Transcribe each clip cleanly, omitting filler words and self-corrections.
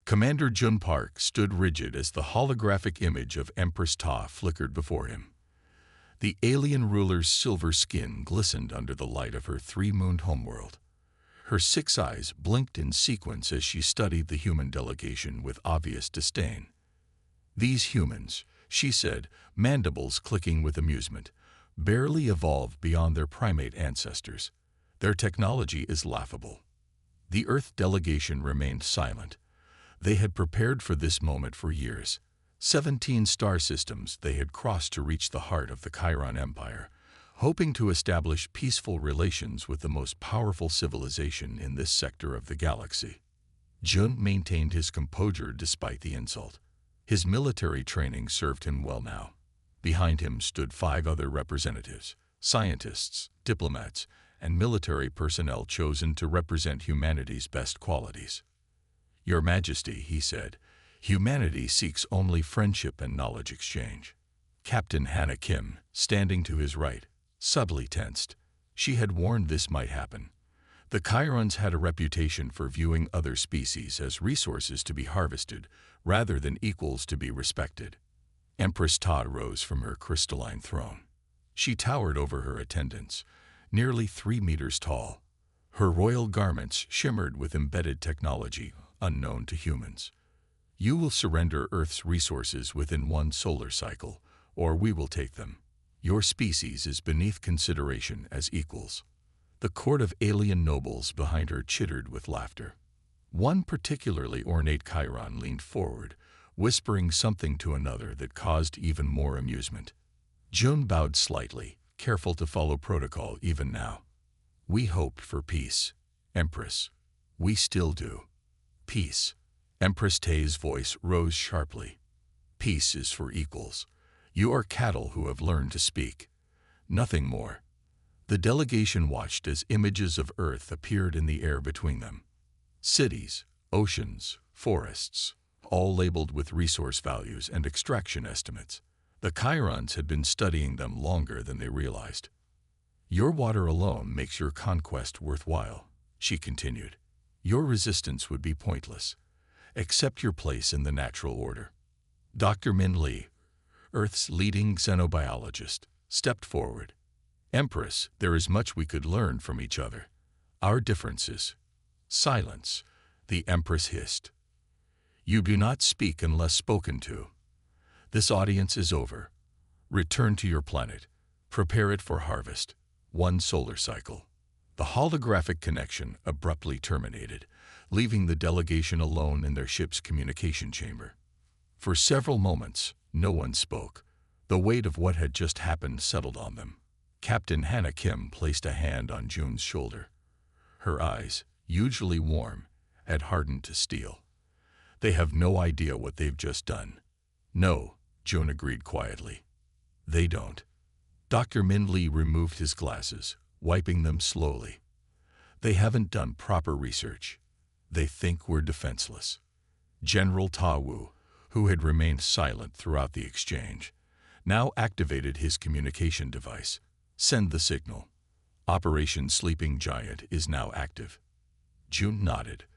Commander Jun Park stood rigid as the holographic image of Empress Ta flickered before him. The alien ruler's silver skin glistened under the light of her three-mooned homeworld. Her 6 eyes blinked in sequence as she studied the human delegation with obvious disdain. "These humans," she said, mandibles clicking with amusement, "barely evolved beyond their primate ancestors. Their technology is laughable." The Earth delegation remained silent. They had prepared for this moment for years. 17 star systems they had crossed to reach the heart of the Chiron Empire, hoping to establish peaceful relations with the most powerful civilization in this sector of the galaxy. Jun maintained his composure despite the insult. His military training served him well now. Behind him stood 5 other representatives, scientists, diplomats, and military personnel chosen to represent humanity's best qualities. "Your Majesty," he said, "humanity seeks only friendship and knowledge exchange." Captain Hannah Kim, standing to his right, subtly tensed. She had warned this might happen. The Chirons had a reputation for viewing other species as resources to be harvested rather than equals to be respected. Empress Ta rose from her crystalline throne. She towered over her attendants, nearly 3 meters tall. Her royal garments shimmered with embedded technology unknown to humans. "You will surrender Earth's resources within 1 solar cycle, or we will take them. Your species is beneath consideration as equals." The court of alien nobles behind her chittered with laughter. One particularly ornate Chiron leaned forward, whispering something to another that caused even more amusement. Jun bowed slightly, careful to follow protocol even now. "We hoped for peace, Empress. We still do." "Peace." Empress Tae's voice rose sharply. "Peace is for equals. You are cattle who have learned to speak. Nothing more." The delegation watched as images of Earth appeared in the air between them. Cities, oceans, forests, all labeled with resource values and extraction estimates. The Chirons had been studying them longer than they realized. "Your water alone makes your conquest worthwhile," she continued. "Your resistance would be pointless. Accept your place in the natural order." Dr. Min Lee, Earth's leading xenobiologist, stepped forward. "Empress, there is much we could learn from each other. Our differences—" "Silence," the Empress hissed. "You do not speak unless spoken to. This audience is over. Return to your planet. Prepare it for harvest. 1 solar cycle." The holographic connection abruptly terminated, leaving the delegation alone in their ship's communication chamber. For several moments, no one spoke. The weight of what had just happened settled on them. Captain Hannah Kim placed a hand on Jun's shoulder. Her eyes, usually warm, had hardened to steel. "They have no idea what they've just done." "No," Jun agreed quietly. "They don't." Dr. Min Lee removed his glasses, wiping them slowly. "They haven't done proper research. They think we're defenseless." General Ta Wu, who had remained silent throughout the exchange, now activated his communication device. "Send the signal. Operation Sleeping Giant is now active." Jun nodded.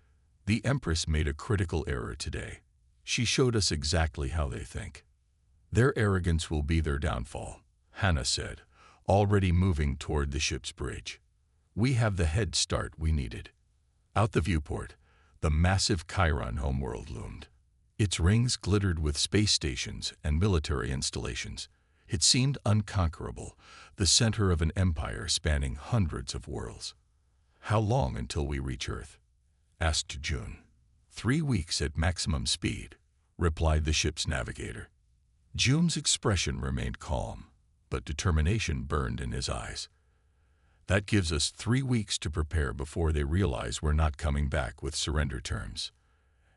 "The Empress made a critical error today. She showed us exactly how they think." "Their arrogance will be their downfall," Hannah said, already moving toward the ship's bridge. "We have the head start we needed." Out the viewport, the massive Chiron homeworld loomed. Its rings glittered with space stations and military installations. It seemed unconquerable, the center of an empire spanning hundreds of worlds. "How long until we reach Earth?" asked Jun. 3 weeks at maximum speed," replied the ship's navigator. Jun's expression remained calm, but determination burned in his eyes. "That gives us 3 weeks to prepare before they realize we're not coming back with surrender terms."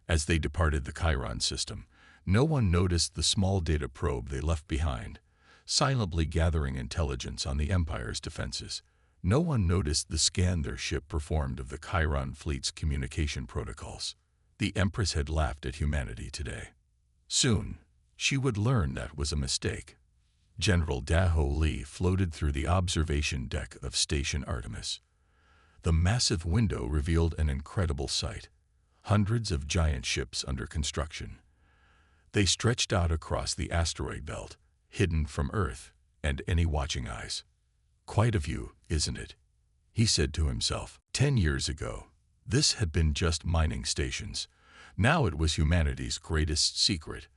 As they departed the Chiron system, no one noticed the small data probe they left behind, silently gathering intelligence on the Empire's defenses. No one noticed the scan their ship performed of the Chiron fleet's communication protocols. The Empress had laughed at humanity today. Soon, she would learn that was a mistake. General Daho Lee floated through the observation deck of Station Artemis. The massive window revealed an incredible sight. hundreds of giant ships under construction. They stretched out across the asteroid belt, hidden from Earth and any watching eyes. Quite a view, isn't it? He said to himself. 10 years ago, this had been just mining stations. Now it was humanity's greatest secret.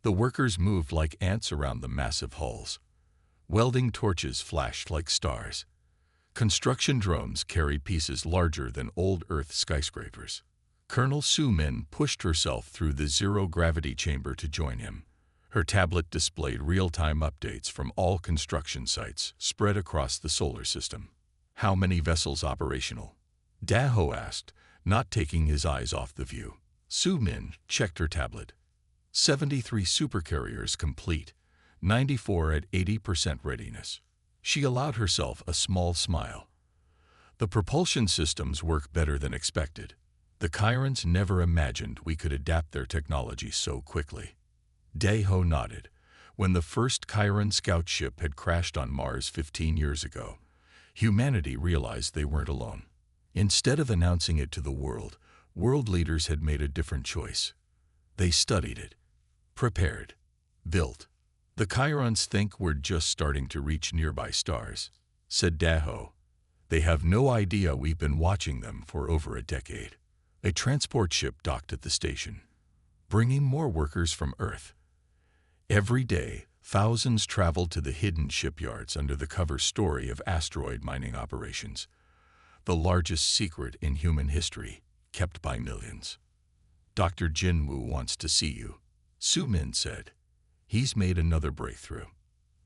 The workers moved like ants around the massive hulls. Welding torches flashed like stars. Construction drones carried pieces larger than old Earth skyscrapers. Colonel Su Min pushed herself through the zero-gravity chamber to join him. Her tablet displayed real-time updates from all construction sites spread across the solar system. How many vessels operational? Daho asked, not taking his eyes off the view. Su Min checked her tablet. 73 supercarriers complete, 94 at 80% readiness. She allowed herself a small smile. The propulsion systems work better than expected. The Chirons never imagined we could adapt their technology so quickly. Daho nodded. When the first Chiron scout ship had crashed on Mars 15 years ago, humanity realized they weren't alone. Instead of announcing it to the world leaders had made a different choice. They studied it, prepared, built. The Chirons think we're just starting to reach nearby stars, said Daho. They have no idea we've been watching them for over a decade. A transport ship docked at the station, bringing more workers from Earth. Every day, thousands traveled to the hidden shipyards under the cover story of asteroid mining operations, the largest secret in human history, kept by millions. Dr. Jinwoo wants to see you, Su Min said. He's made another breakthrough.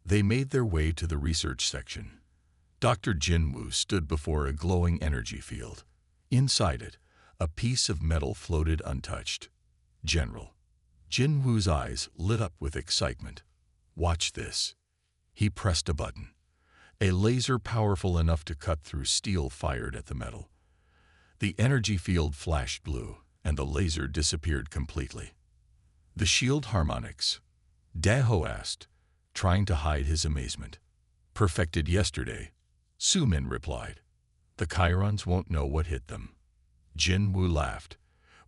They made their way to the research section. Dr. Jinwoo stood before a glowing energy field. Inside it, a piece of metal floated untouched. General. Jinwoo's eyes lit up with excitement. Watch this. He pressed a button. A laser powerful enough to cut through steel fired at the metal. The energy field flashed blue, and the laser disappeared completely. The shield harmonics? Daho asked, trying to hide his amazement. Perfected yesterday, Su Min replied. The Chirons won't know what hit them. Jinwoo laughed.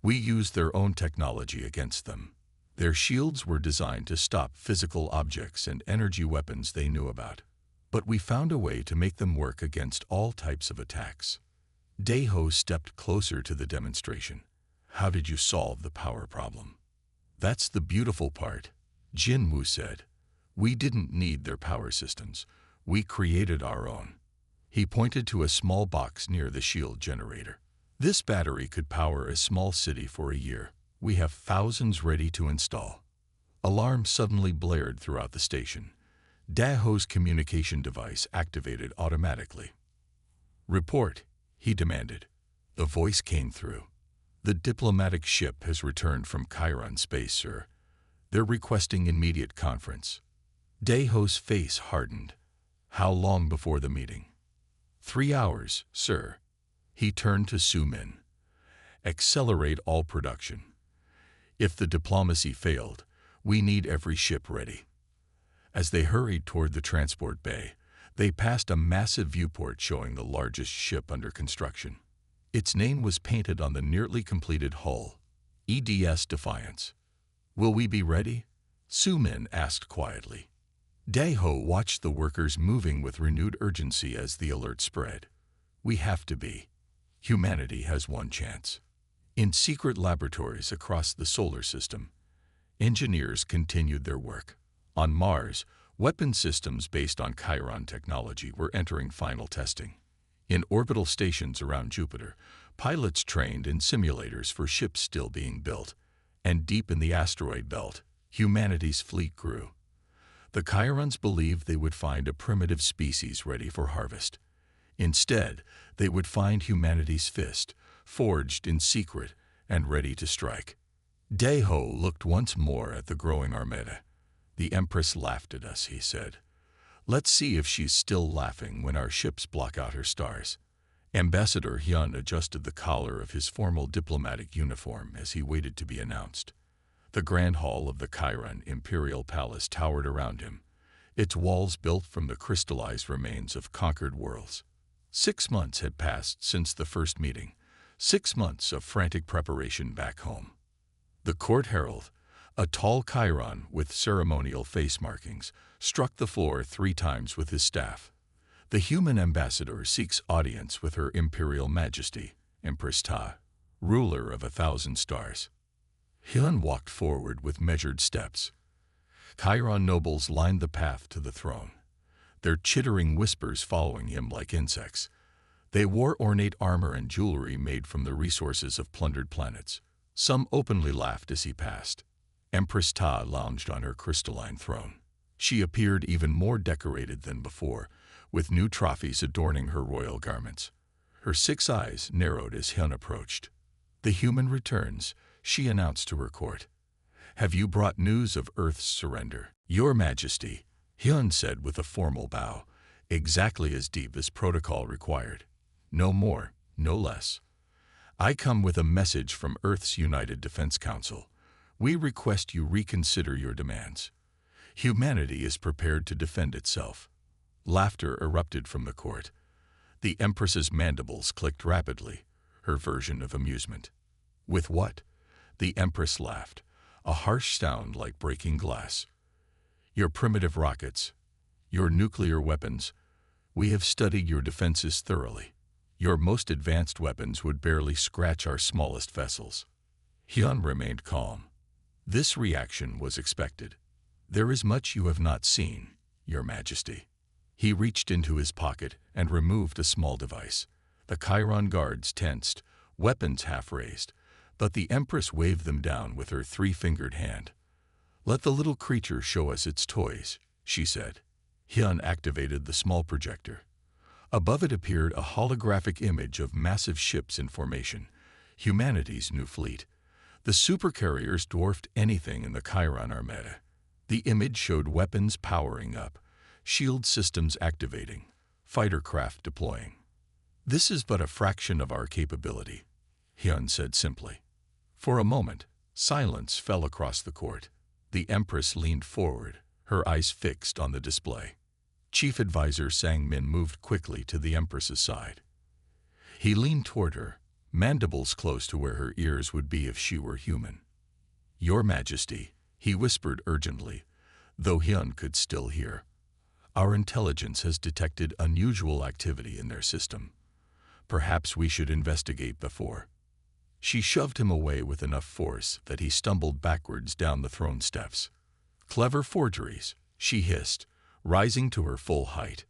We used their own technology against them. Their shields were designed to stop physical objects and energy weapons they knew about. But we found a way to make them work against all types of attacks. Daho stepped closer to the demonstration. How did you solve the power problem? That's the beautiful part, Jinwoo said. We didn't need their power systems. We created our own. He pointed to a small box near the shield generator. This battery could power a small city for a year. We have thousands ready to install. Alarms suddenly blared throughout the station. Daho's communication device activated automatically. Report, he demanded. The voice came through. The diplomatic ship has returned from Chiron space, sir. They're requesting immediate conference. Daho's face hardened. How long before the meeting? 3 hours, sir. He turned to Su Min. Accelerate all production. If the diplomacy failed, we need every ship ready. As they hurried toward the transport bay, they passed a massive viewport showing the largest ship under construction. Its name was painted on the nearly completed hull, EDS Defiance. Will we be ready? Su Min asked quietly. Daho watched the workers moving with renewed urgency as the alert spread. We have to be. Humanity has one chance. In secret laboratories across the solar system, engineers continued their work. On Mars, weapon systems based on Chiron technology were entering final testing. In orbital stations around Jupiter, pilots trained in simulators for ships still being built. And deep in the asteroid belt, humanity's fleet grew. The Chirons believed they would find a primitive species ready for harvest. Instead, they would find humanity's fist, forged in secret and ready to strike. Daho looked once more at the growing armada. The Empress laughed at us, he said. Let's see if she's still laughing when our ships block out her stars. Ambassador Hyun adjusted the collar of his formal diplomatic uniform as he waited to be announced. The grand hall of the Chiron Imperial Palace towered around him, its walls built from the crystallized remains of conquered worlds. 6 months had passed since the first meeting, 6 months of frantic preparation back home. The court herald, a tall Chiron with ceremonial face markings, struck the floor 3 times with his staff. The human ambassador seeks audience with Her Imperial Majesty, Empress Ta, ruler of 1,000 stars. Hyun walked forward with measured steps. Chiron nobles lined the path to the throne, their chittering whispers following him like insects. They wore ornate armor and jewelry made from the resources of plundered planets. Some openly laughed as he passed. Empress Ta lounged on her crystalline throne. She appeared even more decorated than before, with new trophies adorning her royal garments. Her 6 eyes narrowed as Hyun approached. "The human returns," she announced to her court. "Have you brought news of Earth's surrender?" "Your Majesty," Hyun said with a formal bow, exactly as deep as protocol required. "No more, no less. I come with a message from Earth's United Defense Council. We request you reconsider your demands. Humanity is prepared to defend itself." Laughter erupted from the court. The Empress's mandibles clicked rapidly, her version of amusement. "With what?" The Empress laughed, a harsh sound like breaking glass. "Your primitive rockets, your nuclear weapons. We have studied your defenses thoroughly. Your most advanced weapons would barely scratch our smallest vessels." Hyun remained calm. This reaction was expected. "There is much you have not seen, Your Majesty." He reached into his pocket and removed a small device. The Chiron guards tensed, weapons half raised, but the Empress waved them down with her 3-fingered hand. "Let the little creature show us its toys," she said. Hyun activated the small projector. Above it appeared a holographic image of massive ships in formation, humanity's new fleet. The supercarriers dwarfed anything in the Chiron Armada. The image showed weapons powering up, shield systems activating, fighter craft deploying. "This is but a fraction of our capability," Hyun said simply. For a moment, silence fell across the court. The Empress leaned forward, her eyes fixed on the display. Chief Advisor Sang-min moved quickly to the Empress's side. He leaned toward her, mandibles close to where her ears would be if she were human. "Your Majesty," he whispered urgently, though Hyun could still hear. "Our intelligence has detected unusual activity in their system. Perhaps we should investigate before." She shoved him away with enough force that he stumbled backwards down the throne steps. "Clever forgeries," she hissed, rising to her full height.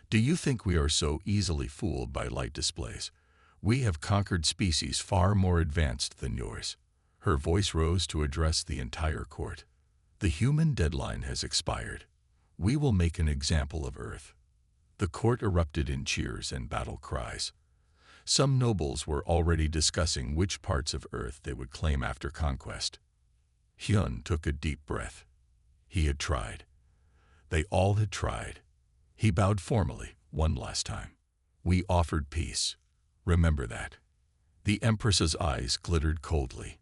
"Do you think we are so easily fooled by light displays? We have conquered species far more advanced than yours." Her voice rose to address the entire court. "The human deadline has expired. We will make an example of Earth." The court erupted in cheers and battle cries. Some nobles were already discussing which parts of Earth they would claim after conquest. Hyun took a deep breath. He had tried. They all had tried. He bowed formally, one last time. "We offered peace. Remember that." The Empress's eyes glittered coldly.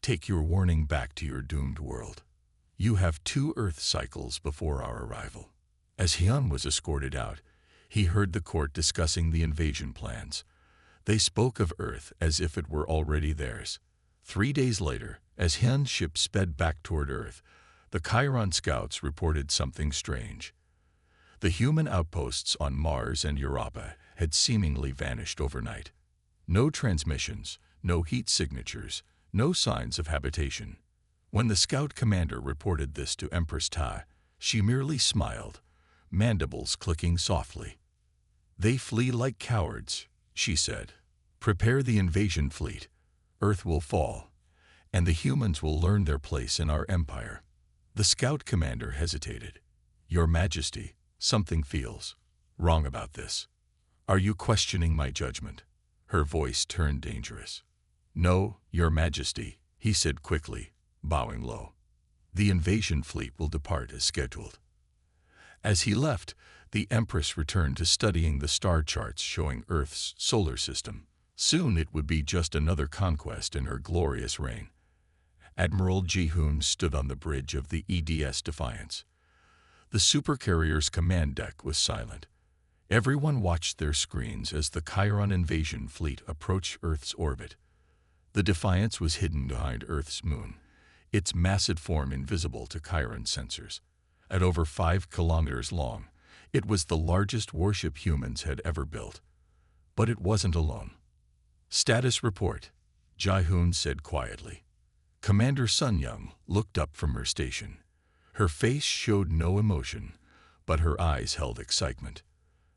"Take your warning back to your doomed world. You have 2 Earth cycles before our arrival." As Hyun was escorted out, he heard the court discussing the invasion plans. They spoke of Earth as if it were already theirs. 3 days later, as Hyun's ship sped back toward Earth, the Chiron scouts reported something strange. The human outposts on Mars and Europa had seemingly vanished overnight. No transmissions, no heat signatures, no signs of habitation. When the scout commander reported this to Empress Ta, she merely smiled, mandibles clicking softly. "They flee like cowards," she said. "Prepare the invasion fleet. Earth will fall, and the humans will learn their place in our empire." The scout commander hesitated. "Your Majesty, something feels wrong about this. Are you questioning my judgment?" Her voice turned dangerous. "No, Your Majesty," he said quickly, bowing low. "The invasion fleet will depart as scheduled." As he left, the Empress returned to studying the star charts showing Earth's solar system. Soon it would be just another conquest in her glorious reign. Admiral Ji-hoon stood on the bridge of the EDS Defiance. The supercarrier's command deck was silent. Everyone watched their screens as the Chiron invasion fleet approached Earth's orbit. The Defiance was hidden behind Earth's moon, its massive form invisible to Chiron sensors. At over 5 kilometers long, it was the largest warship humans had ever built. But it wasn't alone. "Status report," Ji-hoon said quietly. Commander Sun Young looked up from her station. Her face showed no emotion, but her eyes held excitement.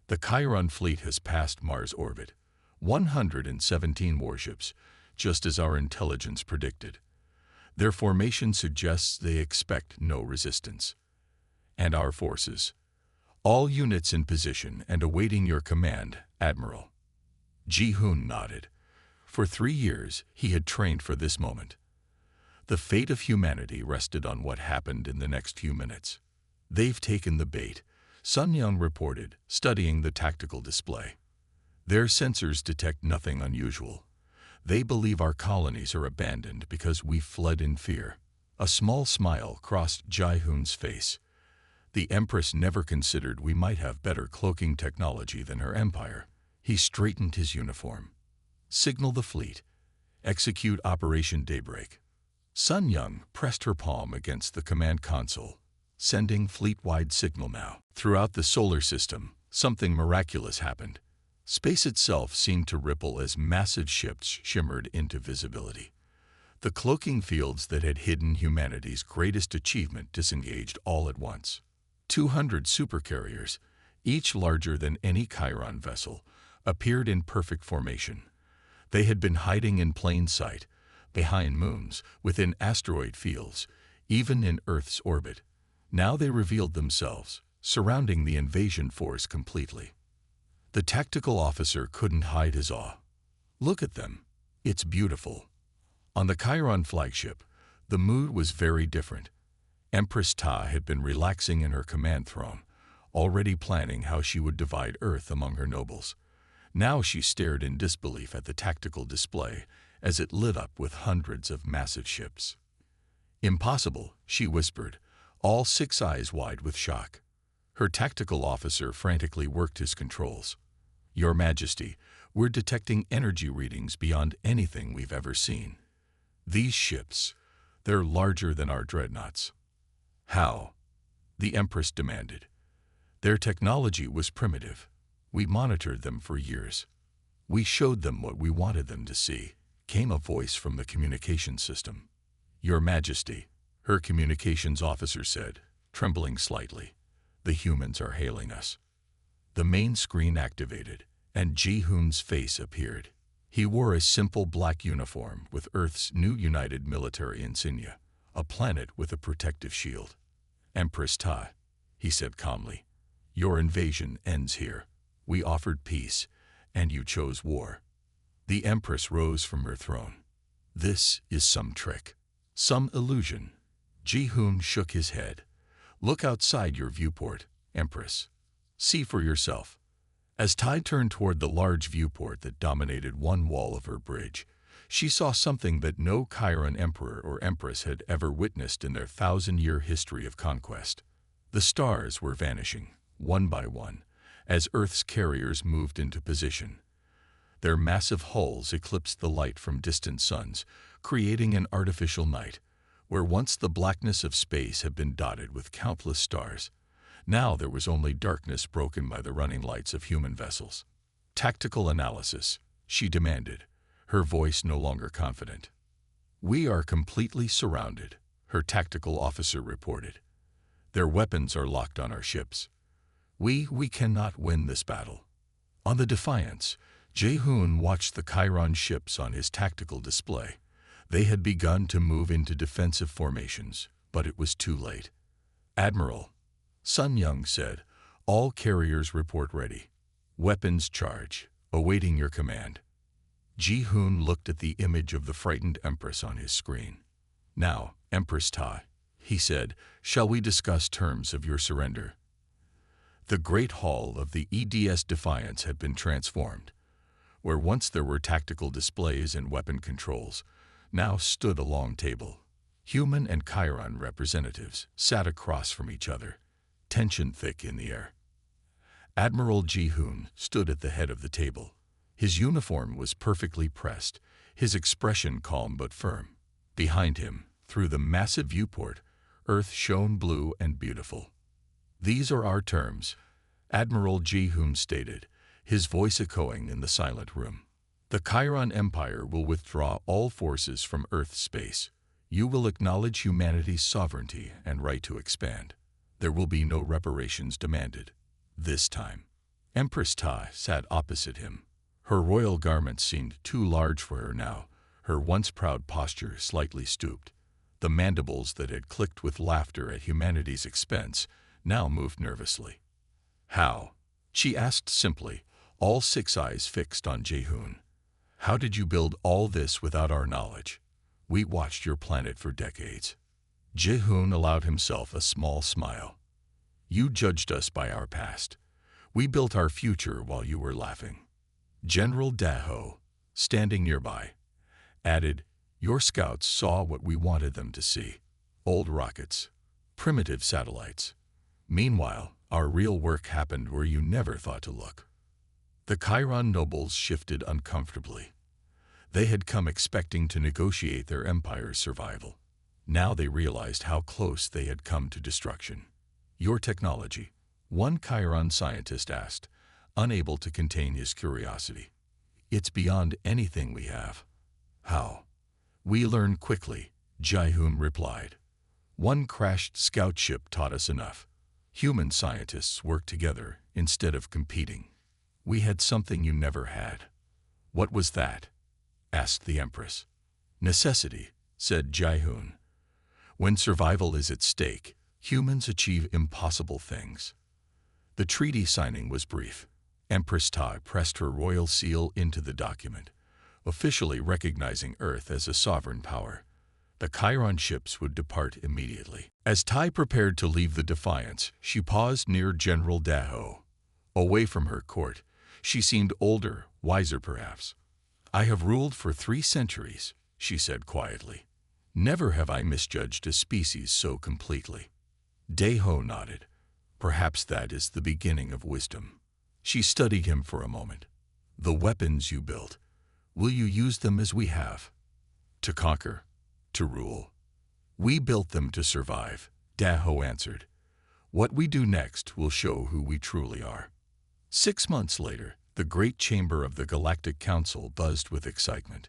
"The Chiron fleet has passed Mars' orbit. 117 warships, just as our intelligence predicted. Their formation suggests they expect no resistance. And our forces? All units in position and awaiting your command, Admiral." Ji-hoon nodded. For 3 years, he had trained for this moment. The fate of humanity rested on what happened in the next few minutes. "They've taken the bait," Sun Young reported, studying the tactical display. "Their sensors detect nothing unusual. They believe our colonies are abandoned because we fled in fear." A small smile crossed Ji-hoon's face. The Empress never considered we might have better cloaking technology than her empire. He straightened his uniform. "Signal the fleet. Execute Operation Daybreak." Sun Young pressed her palm against the command console, sending fleet-wide signal now. Throughout the solar system, something miraculous happened. Space itself seemed to ripple as massive ships shimmered into visibility. The cloaking fields that had hidden humanity's greatest achievement disengaged all at once. 200 supercarriers, each larger than any Chiron vessel, appeared in perfect formation. They had been hiding in plain sight, behind moons, within asteroid fields, even in Earth's orbit. Now they revealed themselves, surrounding the invasion force completely. The tactical officer couldn't hide his awe. "Look at them. It's beautiful." On the Chiron flagship, the mood was very different. Empress Ta had been relaxing in her command throne, already planning how she would divide Earth among her nobles. Now she stared in disbelief at the tactical display as it lit up with hundreds of massive ships. "Impossible," she whispered, all 6 eyes wide with shock. Her tactical officer frantically worked his controls. "Your Majesty, we're detecting energy readings beyond anything we've ever seen. These ships, they're larger than our dreadnoughts." "How?" the Empress demanded. "Their technology was primitive. We monitored them for years. We showed them what we wanted them to see," came a voice from the communication system. "Your Majesty," her communications officer said, trembling slightly, "the humans are hailing us." The main screen activated, and Ji-hoon's face appeared. He wore a simple black uniform with Earth's new united military insignia, a planet with a protective shield. "Empress Ta," he said calmly, "your invasion ends here. We offered peace, and you chose war." The Empress rose from her throne. "This is some trick, some illusion." Ji-hoon shook his head. "Look outside your viewport, Empress. See for yourself." As Tai turned toward the large viewport that dominated one wall of her bridge, she saw something that no Chiron emperor or empress had ever witnessed in their 1,000-year history of conquest. The stars were vanishing, one by one, as Earth's carriers moved into position. Their massive hulls eclipsed the light from distant suns, creating an artificial night, where once the blackness of space had been dotted with countless stars. Now there was only darkness broken by the running lights of human vessels. "Tactical analysis," she demanded, her voice no longer confident. "We are completely surrounded," her tactical officer reported. "Their weapons are locked on our ships. We cannot win this battle." On the Defiance, Ji-hoon watched the Chiron ships on his tactical display. They had begun to move into defensive formations, but it was too late. "Admiral," Sun Young said, "all carriers report ready. Weapons charge, awaiting your command." Ji-hoon looked at the image of the frightened Empress on his screen. "Now, Empress Ta," he said, "shall we discuss terms of your surrender?" The great hall of the EDS Defiance had been transformed. Where once there were tactical displays and weapon controls, now stood a long table. Human and Chiron representatives sat across from each other, tension thick in the air. Admiral Ji-hoon stood at the head of the table. His uniform was perfectly pressed, his expression calm but firm. Behind him, through the massive viewport, Earth shone blue and beautiful. "These are our terms," Admiral Ji-hoon stated, his voice echoing in the silent room. "The Chiron Empire will withdraw all forces from Earth's space. You will acknowledge humanity's sovereignty and right to expand. There will be no reparations demanded. This time." Empress Ta sat opposite him. Her royal garments seemed too large for her now, her once proud posture slightly stooped. The mandibles that had clicked with laughter at humanity's expense now moved nervously. "How?" she asked simply, all 6 eyes fixed on Ji-hoon. "How did you build all this without our knowledge? We watched your planet for decades." Ji-hoon allowed himself a small smile. "You judged us by our past. We built our future while you were laughing." General Daho, standing nearby, added, "Your scouts saw what we wanted them to see. Old rockets, primitive satellites. Meanwhile, our real work happened where you never thought to look." The Chiron nobles shifted uncomfortably. They had come expecting to negotiate their empire's survival. Now they realized how close they had come to destruction. "Your technology?" one Chiron scientist asked, unable to contain his curiosity. "It's beyond anything we have." "How?" "We learn quickly," Ji-hoon replied. "One crashed scout ship taught us enough. Human scientists work together instead of competing. We had something you never had." "What was that?" asked the Empress. "Necessity," said Ji-hoon. "When survival is at stake, humans achieve impossible things." The treaty signing was brief. Empress Ta pressed her royal seal into the document, officially recognizing Earth as a sovereign power. The Chiron ships would depart immediately. As Tai prepared to leave the Defiance, she paused near General Daho. Away from her court, she seemed older, wiser perhaps. "I have ruled for 3 centuries, she said quietly. "Never have I misjudged a species so completely." Daho nodded. "Perhaps that is the beginning of wisdom." She studied him for a moment. "The weapons you built, will you use them as we have? To conquer, to rule?" "We built them to survive," Daho answered. "What we do next will show who we truly are." 6 months later, the great chamber of the Galactic Council buzzed with excitement.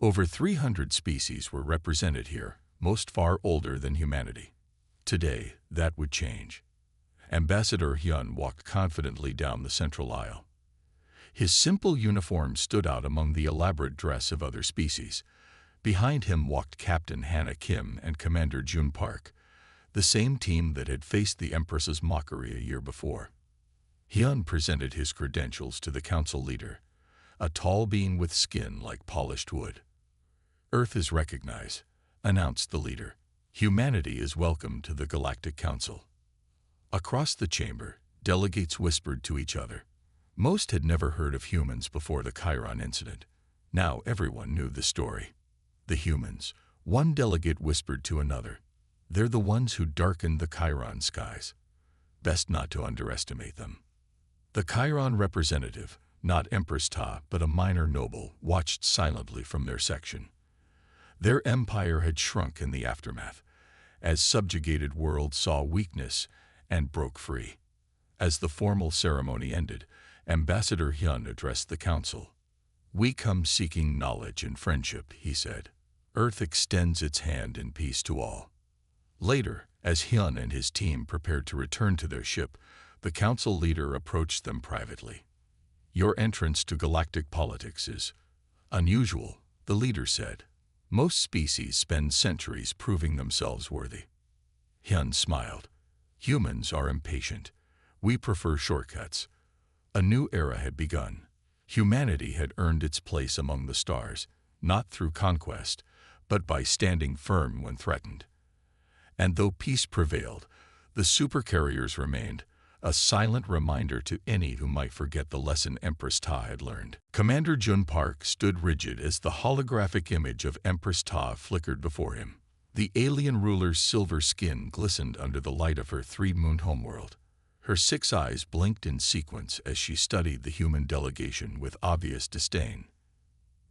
Over 300 species were represented here, most far older than humanity. Today, that would change. Ambassador Hyun walked confidently down the central aisle. His simple uniform stood out among the elaborate dress of other species. Behind him walked Captain Hannah Kim and Commander Jun Park, the same team that had faced the Empress's mockery a year before. Hyun presented his credentials to the council leader, a tall being with skin like polished wood. "Earth is recognized," announced the leader. "Humanity is welcome to the Galactic Council." Across the chamber, delegates whispered to each other. Most had never heard of humans before the Chiron incident. Now everyone knew the story. "The humans," one delegate whispered to another. "They're the ones who darkened the Chiron skies. Best not to underestimate them." The Chiron representative, not Empress Ta but a minor noble, watched silently from their section. Their empire had shrunk in the aftermath, as subjugated worlds saw weakness and broke free. As the formal ceremony ended, Ambassador Hyun addressed the council. "We come seeking knowledge and friendship," he said. "Earth extends its hand in peace to all." Later, as Hyun and his team prepared to return to their ship, the council leader approached them privately. "Your entrance to galactic politics is unusual," the leader said. "Most species spend centuries proving themselves worthy." Hyun smiled. "Humans are impatient. We prefer shortcuts." A new era had begun. Humanity had earned its place among the stars, not through conquest, but by standing firm when threatened. And though peace prevailed, the supercarriers remained, a silent reminder to any who might forget the lesson Empress Ta had learned. Commander Jun Park stood rigid as the holographic image of Empress Ta flickered before him. The alien ruler's silver skin glistened under the light of her 3-mooned homeworld. Her 6 eyes blinked in sequence as she studied the human delegation with obvious disdain.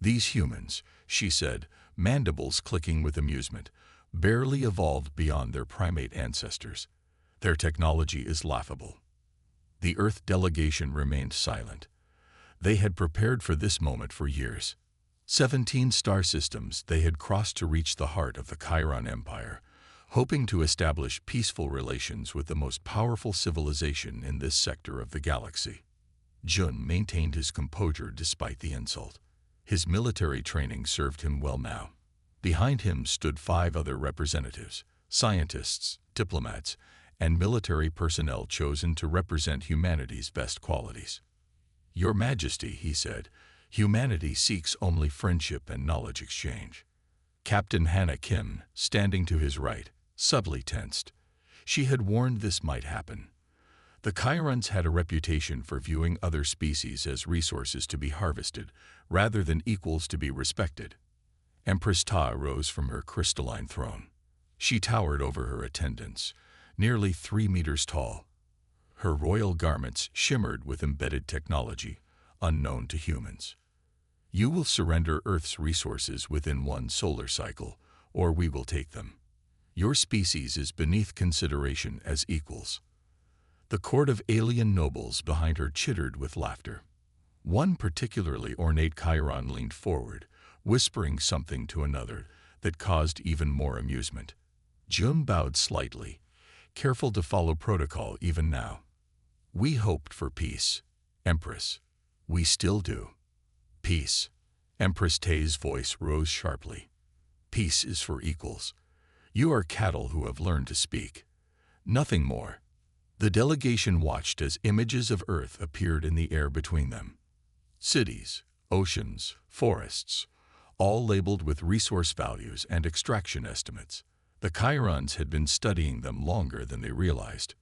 "These humans," she said, mandibles clicking with amusement, "barely evolved beyond their primate ancestors. Their technology is laughable." The Earth delegation remained silent. They had prepared for this moment for years. 17 star systems they had crossed to reach the heart of the Chiron Empire, hoping to establish peaceful relations with the most powerful civilization in this sector of the galaxy. Jun maintained his composure despite the insult. His military training served him well now. Behind him stood 5 other representatives, scientists, diplomats, and military personnel chosen to represent humanity's best qualities. "Your Majesty," he said, "humanity seeks only friendship and knowledge exchange." Captain Hannah Kim, standing to his right, subtly tensed. She had warned this might happen. The Chirons had a reputation for viewing other species as resources to be harvested, rather than equals to be respected. Empress Ta rose from her crystalline throne. She towered over her attendants, nearly 3 meters tall. Her royal garments shimmered with embedded technology, unknown to humans. "You will surrender Earth's resources within 1 solar cycle, or we will take them. Your species is beneath consideration as equals." The court of alien nobles behind her chittered with laughter. One particularly ornate Chiron leaned forward, whispering something to another that caused even more amusement. Jun bowed slightly, careful to follow protocol even now. "We hoped for peace, Empress. We still do." "Peace." Empress Tay's voice rose sharply. "Peace is for equals. You are cattle who have learned to speak. Nothing more." The delegation watched as images of Earth appeared in the air between them. Cities, oceans, forests, all labeled with resource values and extraction estimates. The Chirons had been studying them longer than they realized.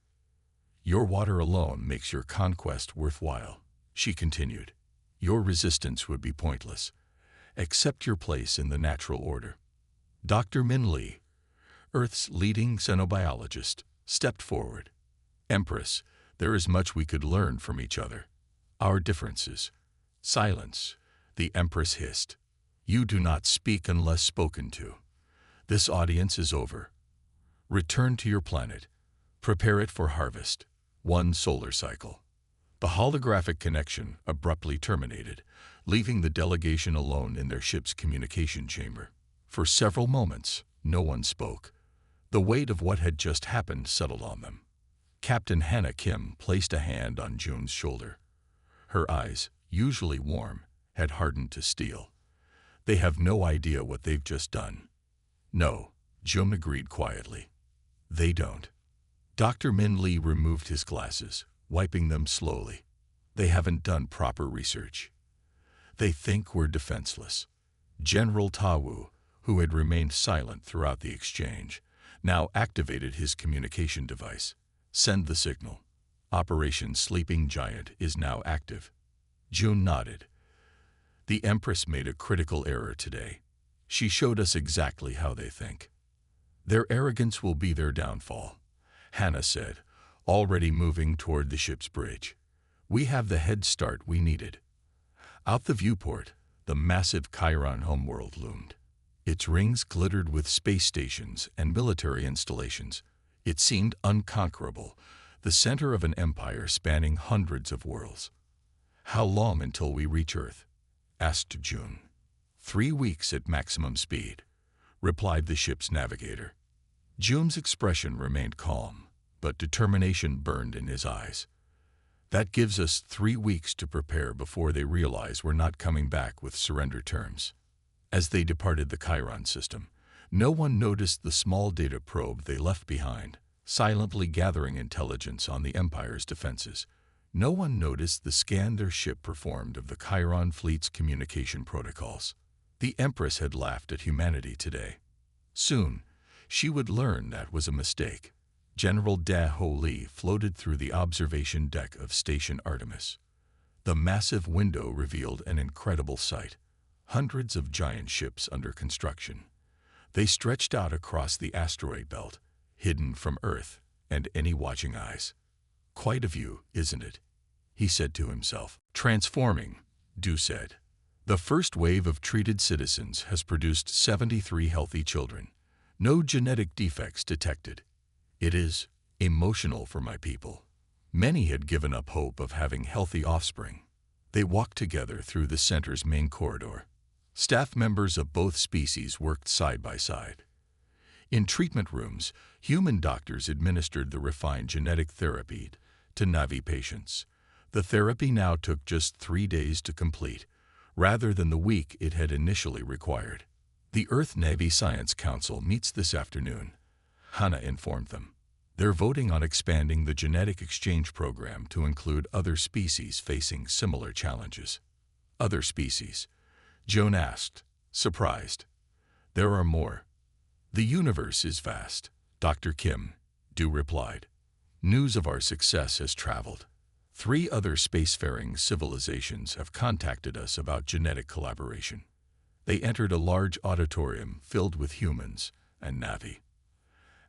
"Your water alone makes your conquest worthwhile," she continued. "Your resistance would be pointless. Accept your place in the natural order." Dr. Min Lee, Earth's leading xenobiologist, stepped forward. "Empress, there is much we could learn from each other. Our differences." "Silence," the Empress hissed. "You do not speak unless spoken to. This audience is over. Return to your planet. Prepare it for harvest. 1 solar cycle." The holographic connection abruptly terminated, leaving the delegation alone in their ship's communication chamber. For several moments, no one spoke. The weight of what had just happened settled on them. Captain Hannah Kim placed a hand on Jun's shoulder. Her eyes, usually warm, had hardened to steel. "They have no idea what they've just done." "No," Jun agreed quietly. "They don't." Dr. Min Lee removed his glasses, wiping them slowly. "They haven't done proper research. They think we're defenseless." General Tawu, who had remained silent throughout the exchange, now activated his communication device. "Send the signal. Operation Sleeping Giant is now active." Jun nodded. "The Empress made a critical error today. She showed us exactly how they think. Their arrogance will be their downfall," Hannah said, already moving toward the ship's bridge. "We have the head start we needed." Out the viewport, the massive Chiron homeworld loomed. Its rings glittered with space stations and military installations. It seemed unconquerable, the center of an empire spanning hundreds of worlds. "How long until we reach Earth?" asked Jun. 3 weeks at maximum speed," replied the ship's navigator. Jun's expression remained calm, but determination burned in his eyes. "That gives us 3 weeks to prepare before they realize we're not coming back with surrender terms." As they departed the Chiron system, no one noticed the small data probe they left behind, silently gathering intelligence on the Empire's defenses. No one noticed the scan their ship performed of the Chiron fleet's communication protocols. The Empress had laughed at humanity today. Soon, she would learn that was a mistake. General Da Ho Li floated through the observation deck of Station Artemis. The massive window revealed an incredible sight. Hundreds of giant ships under construction. They stretched out across the asteroid belt, hidden from Earth and any watching eyes. Quite a view, isn't it? He said to himself. Transforming, Du said. The first wave of treated citizens has produced 73 healthy children. No genetic defects detected. It is emotional for my people. Many had given up hope of having healthy offspring. They walked together through the center's main corridor. Staff members of both species worked side by side. In treatment rooms, human doctors administered the refined genetic therapy to Na'vi patients. The therapy now took just 3 days to complete, rather than the week it had initially required. The Earth-Navy Science Council meets this afternoon, Hannah informed them. They're voting on expanding the genetic exchange program to include other species facing similar challenges. Other species? Joan asked, surprised. There are more. The universe is vast, Dr. Kim, Du replied. News of our success has traveled. 3 other spacefaring civilizations have contacted us about genetic collaboration. They entered a large auditorium filled with humans and Na'vi.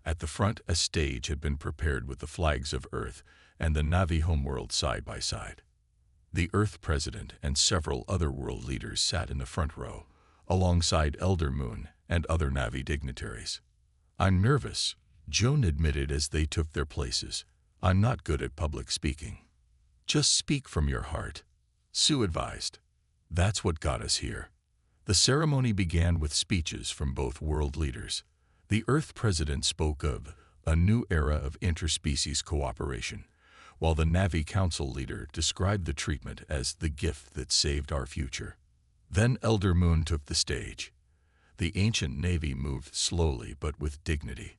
At the front, a stage had been prepared with the flags of Earth and the Na'vi homeworld side by side. The Earth President and several other world leaders sat in the front row, alongside Elder Moon and other Na'vi dignitaries. I'm nervous, Joan admitted as they took their places. I'm not good at public speaking. Just speak from your heart, Sue advised. That's what got us here. The ceremony began with speeches from both world leaders. The Earth President spoke of a new era of interspecies cooperation, while the Na'vi Council leader described the treatment as the gift that saved our future. Then Elder Moon took the stage. The ancient Navy moved slowly but with dignity.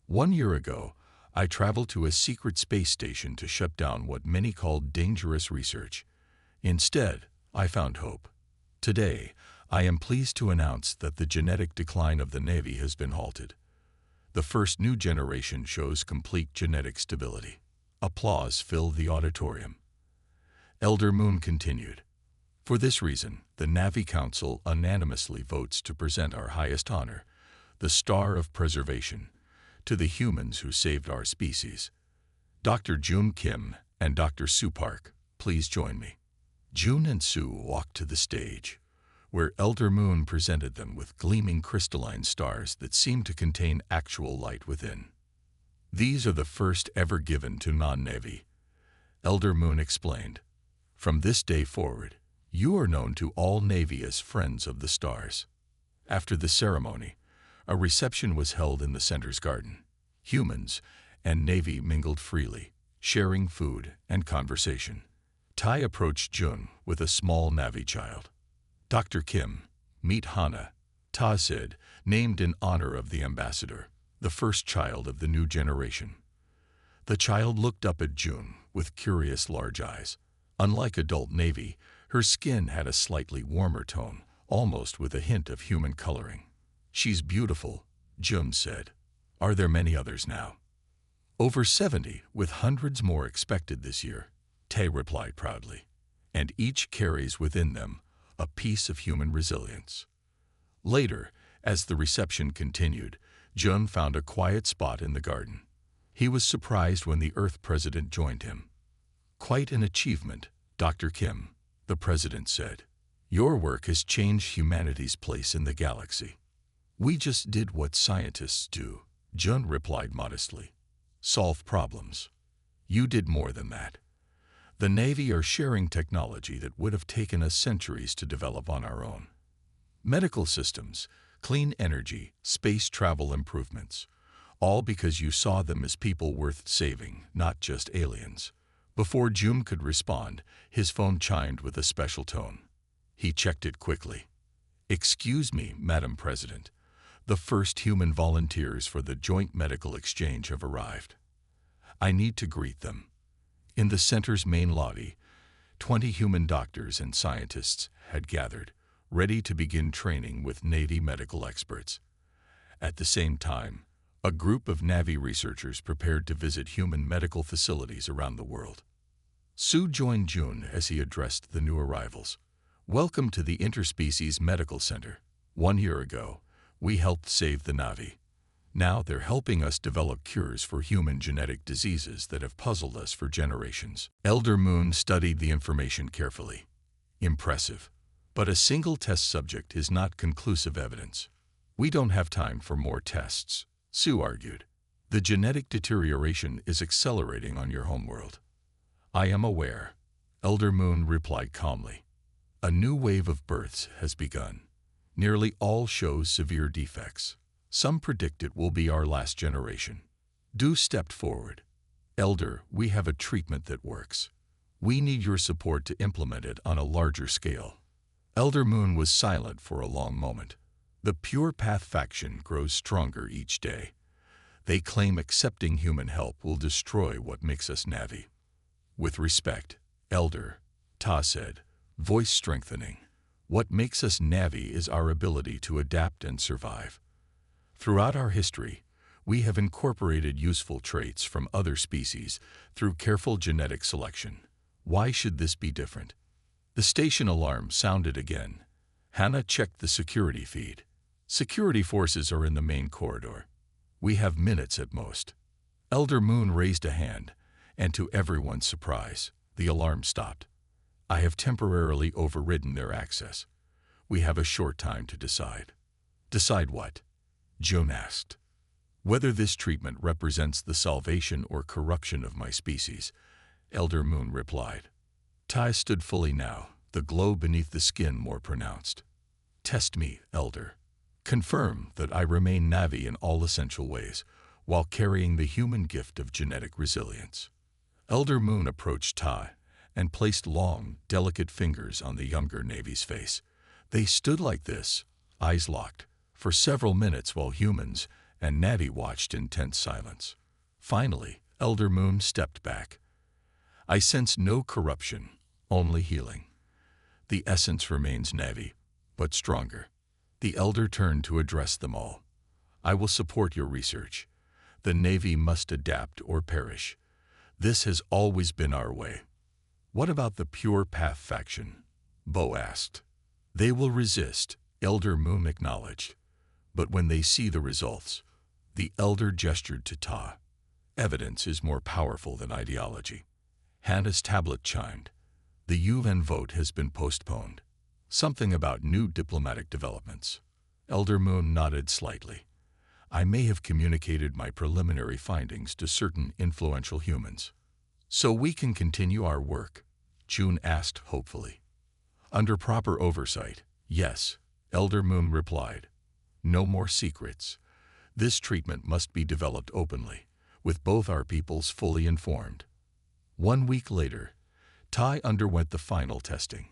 1 year ago, I traveled to a secret space station to shut down what many called dangerous research. Instead, I found hope. Today, I am pleased to announce that the genetic decline of the Navy has been halted. The first new generation shows complete genetic stability. Applause filled the auditorium. Elder Moon continued. For this reason, the Na'vi Council unanimously votes to present our highest honor, the Star of Preservation, to the humans who saved our species. Dr. June Kim and Dr. Sue Park, please join me. June and Sue walked to the stage, where Elder Moon presented them with gleaming crystalline stars that seemed to contain actual light within. These are the first ever given to non-Navy, Elder Moon explained. From this day forward, you are known to all Navy as Friends of the Stars. After the ceremony, a reception was held in the center's garden. Humans and Navy mingled freely, sharing food and conversation. Tai approached Jun with a small Na'vi child. Dr. Kim, meet Hannah, Ta said, named in honor of the ambassador, the first child of the new generation. The child looked up at June with curious large eyes. Unlike adult Navy, her skin had a slightly warmer tone, almost with a hint of human coloring. She's beautiful, Jun said. Are there many others now? Over 70, with hundreds more expected this year, Tay replied proudly. And each carries within them a piece of human resilience. Later, as the reception continued, Jun found a quiet spot in the garden. He was surprised when the Earth President joined him. Quite an achievement, Dr. Kim, the President said. Your work has changed humanity's place in the galaxy. We just did what scientists do, Jun replied modestly. Solve problems. You did more than that. The Navy are sharing technology that would have taken us centuries to develop on our own. Medical systems, clean energy, space travel improvements, all because you saw them as people worth saving, not just aliens. Before June could respond, his phone chimed with a special tone. He checked it quickly. Excuse me, Madam President. The first human volunteers for the joint medical exchange have arrived. I need to greet them. In the center's main lobby, 20 human doctors and scientists had gathered, ready to begin training with Navy medical experts. At the same time, a group of Navy researchers prepared to visit human medical facilities around the world. Sue joined June as he addressed the new arrivals. Welcome to the Interspecies Medical Center. 1 year ago, we helped save the Na'vi. Now they're helping us develop cures for human genetic diseases that have puzzled us for generations. Elder Moon studied the information carefully. Impressive. But a single test subject is not conclusive evidence. We don't have time for more tests, Sue argued. The genetic deterioration is accelerating on your homeworld. I am aware, Elder Moon replied calmly. A new wave of births has begun. Nearly all show severe defects. Some predict it will be our last generation. Du stepped forward. Elder, we have a treatment that works. We need your support to implement it on a larger scale. Elder Moon was silent for a long moment. The Pure Path faction grows stronger each day. They claim accepting human help will destroy what makes us Navi. With respect, Elder, Ta said, voice strengthening. What makes us Navi is our ability to adapt and survive. Throughout our history, we have incorporated useful traits from other species through careful genetic selection. Why should this be different? The station alarm sounded again. Hannah checked the security feed. Security forces are in the main corridor. We have minutes at most. Elder Moon raised a hand, and to everyone's surprise, the alarm stopped. I have temporarily overridden their access. We have a short time to decide. Decide what? June asked. Whether this treatment represents the salvation or corruption of my species, Elder Moon replied. Tai stood fully now, the glow beneath the skin more pronounced. Test me, Elder. Confirm that I remain Navi in all essential ways, while carrying the human gift of genetic resilience. Elder Moon approached Tai and placed long, delicate fingers on the younger Navi's face. They stood like this, eyes locked, for several minutes while humans and Navi watched in tense silence. Finally, Elder Moon stepped back. I sense no corruption, only healing. The essence remains Navi, but stronger. The Elder turned to address them all. I will support your research. The Navy must adapt or perish. This has always been our way. What about the Pure Path faction? Bo asked. They will resist, Elder Moon acknowledged. But when they see the results, the Elder gestured to Ta. Evidence is more powerful than ideology. Hannah's tablet chimed. The UN vote has been postponed. Something about new diplomatic developments. Elder Moon nodded slightly. I may have communicated my preliminary findings to certain influential humans. So we can continue our work? June asked hopefully. Under proper oversight, yes, Elder Moon replied. No more secrets. This treatment must be developed openly, with both our peoples fully informed. 1 week later, Tai underwent the final testing.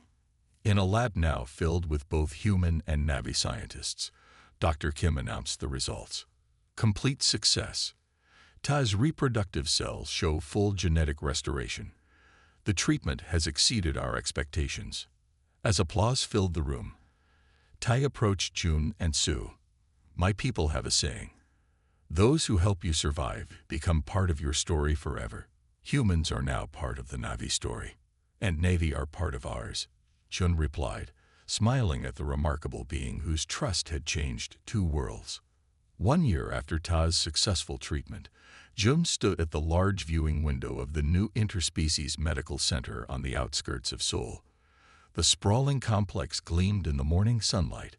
In a lab now filled with both human and Navi scientists, Dr. Kim announced the results. Complete success. Tai's reproductive cells show full genetic restoration. The treatment has exceeded our expectations. As applause filled the room, Tai approached June and Sue. My people have a saying. Those who help you survive become part of your story forever. Humans are now part of the Navi story, and Navy are part of ours. Jun replied, smiling at the remarkable being whose trust had changed 2 worlds. 1 year after Ta's successful treatment, Jun stood at the large viewing window of the new Interspecies Medical Center on the outskirts of Seoul. The sprawling complex gleamed in the morning sunlight,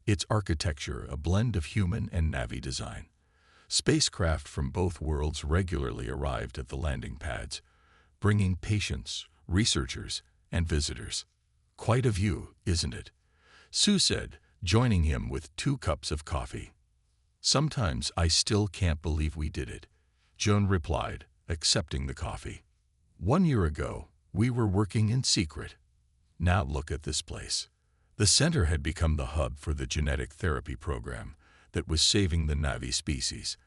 its architecture a blend of human and Navi design. Spacecraft from both worlds regularly arrived at the landing pads, bringing patients, researchers, and visitors. Quite a view, isn't it? Sue said, joining him with 2 cups of coffee. Sometimes I still can't believe we did it, Joan replied, accepting the coffee. 1 year ago, we were working in secret. Now look at this place. The center had become the hub for the genetic therapy program that was saving the Navi species.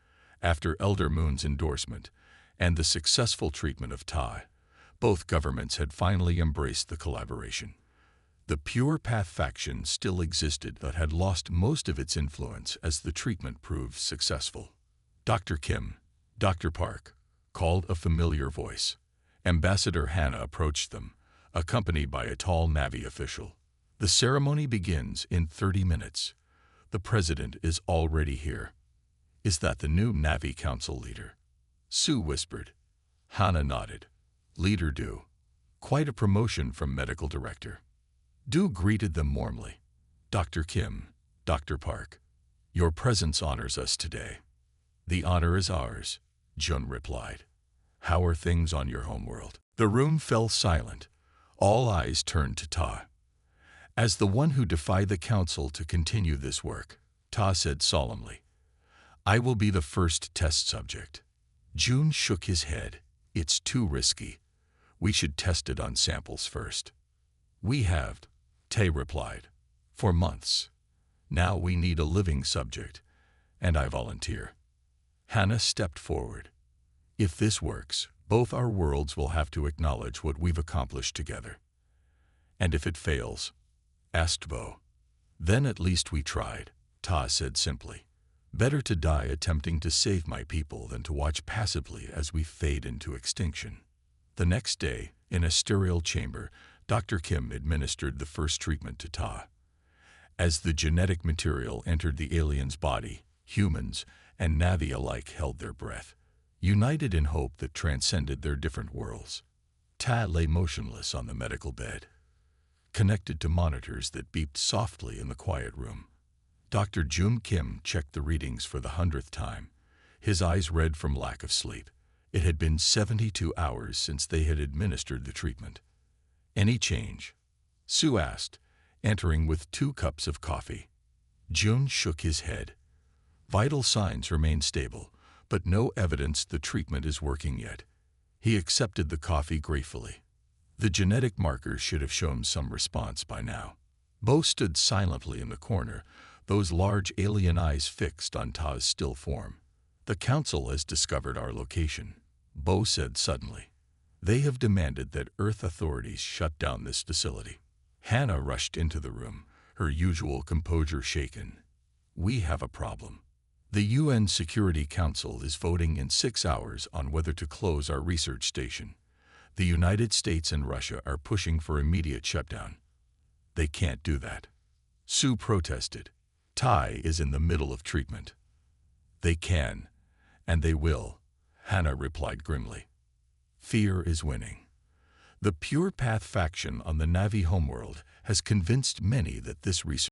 After Elder Moon's endorsement and the successful treatment of Tai, both governments had finally embraced the collaboration. The Pure Path faction still existed but had lost most of its influence as the treatment proved successful. Dr. Kim, Dr. Park, called a familiar voice. Ambassador Hannah approached them, accompanied by a tall Navi official. The ceremony begins in 30 minutes. The president is already here. Is that the new Navi Council leader? Sue whispered. Hannah nodded. Leader Do. Quite a promotion from medical director. Do greeted them warmly. Dr. Kim, Dr. Park, your presence honors us today. The honor is ours, Jun replied. How are things on your homeworld? The room fell silent. All eyes turned to Ta. As the one who defied the council to continue this work, Ta said solemnly, I will be the first test subject. Jun shook his head. It's too risky. We should test it on samples first. We have, Tay replied, for months. Now we need a living subject, and I volunteer. Hannah stepped forward. If this works, both our worlds will have to acknowledge what we've accomplished together. And if it fails, asked Bo. Then at least we tried, Ta said simply. Better to die attempting to save my people than to watch passively as we fade into extinction. The next day, in a sterile chamber, Dr. Kim administered the first treatment to Ta. As the genetic material entered the alien's body, humans and Navi alike held their breath, united in hope that transcended their different worlds. Ta lay motionless on the medical bed, connected to monitors that beeped softly in the quiet room. Dr. Jun Kim checked the readings for the 100th time, his eyes red from lack of sleep. It had been 72 hours since they had administered the treatment. Any change? Sue asked, entering with 2 cups of coffee. Jun shook his head. Vital signs remain stable, but no evidence the treatment is working yet. He accepted the coffee gratefully. The genetic markers should have shown some response by now. Bo stood silently in the corner, those large alien eyes fixed on Ta's still form. The council has discovered our location, Bo said suddenly. They have demanded that Earth authorities shut down this facility. Hannah rushed into the room, her usual composure shaken. We have a problem. The UN Security Council is voting in 6 hours on whether to close our research station. The United States and Russia are pushing for immediate shutdown. They can't do that. Sue protested. Tai is in the middle of treatment. They can, and they will, Hannah replied grimly. Fear is winning. The Pure Path faction on the Navi homeworld has convinced many that this research